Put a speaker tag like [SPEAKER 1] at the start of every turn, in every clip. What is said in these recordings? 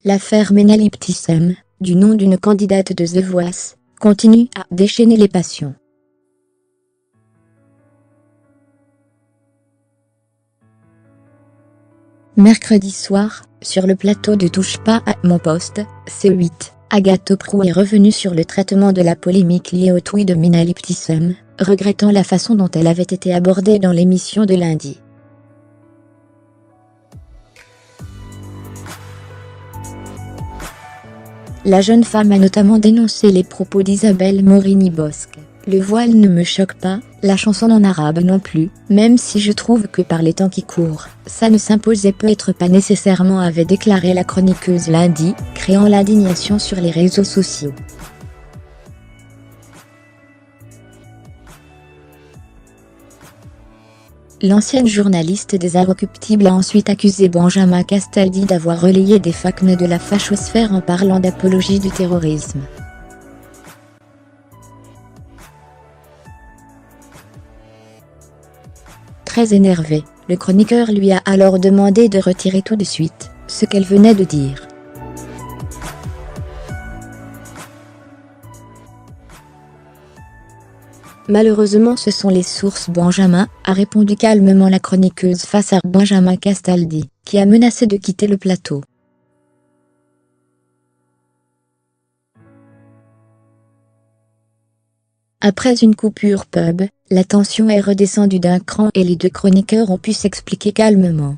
[SPEAKER 1] L'affaire Menaly Ibtissem, du nom d'une candidate de The Voice, continue à déchaîner les passions. Mercredi soir, sur le plateau de Touche pas à mon poste, C8, Agathe Oprou est revenue sur le traitement de la polémique liée au tweet de Menaly Ibtissem, regrettant la façon dont elle avait été abordée dans l'émission de lundi. La jeune femme a notamment dénoncé les propos d'Isabelle Morini-Bosc. Le voile ne me choque pas, la chanson en arabe non plus, même si je trouve que par les temps qui courent, ça ne s'imposait peut-être pas nécessairement, avait déclaré la chroniqueuse lundi, créant l'indignation sur les réseaux sociaux. L'ancienne journaliste des Inrecuptibles a ensuite accusé Benjamin Castaldi d'avoir relayé des facts de la fachosphère en parlant d'apologie du terrorisme. Très énervé, le chroniqueur lui a alors demandé de retirer tout de suite ce qu'elle venait de dire. Malheureusement ce sont les sources. Benjamin, a répondu calmement la chroniqueuse face à Benjamin Castaldi, qui a menacé de quitter le plateau. Après une coupure pub, la tension est redescendue d'un cran et les deux chroniqueurs ont pu s'expliquer calmement.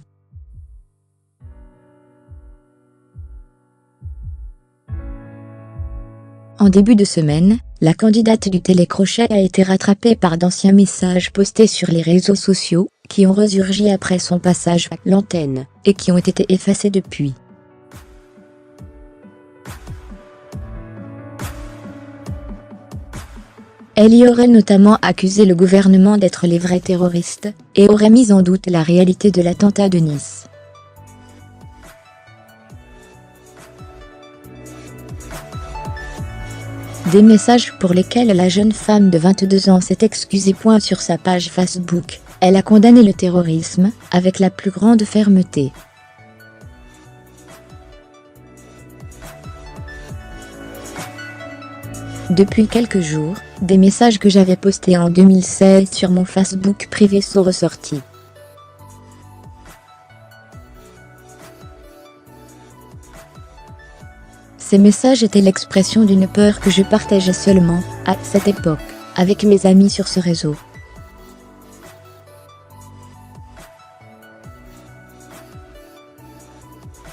[SPEAKER 1] En début de semaine, la candidate du télécrochet a été rattrapée par d'anciens messages postés sur les réseaux sociaux, qui ont resurgi après son passage à l'antenne, et qui ont été effacés depuis. Elle y aurait notamment accusé le gouvernement d'être les vrais terroristes, et aurait mis en doute la réalité de l'attentat de Nice. Des messages pour lesquels la jeune femme de 22 ans s'est excusée. Sur sa page Facebook, elle a condamné le terrorisme, avec la plus grande fermeté. Depuis quelques jours, des messages que j'avais postés en 2016 sur mon Facebook privé sont ressortis. Ces messages étaient l'expression d'une peur que je partageais seulement, à cette époque, avec mes amis sur ce réseau.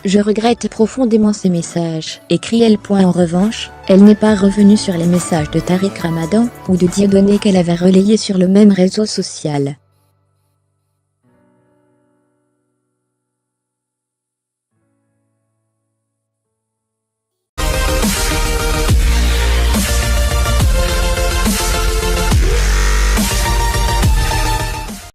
[SPEAKER 1] Je regrette profondément ces messages, écrit-elle. En revanche, elle n'est pas revenue sur les messages de Tariq Ramadan ou de Dieudonné qu'elle avait relayés sur le même réseau social.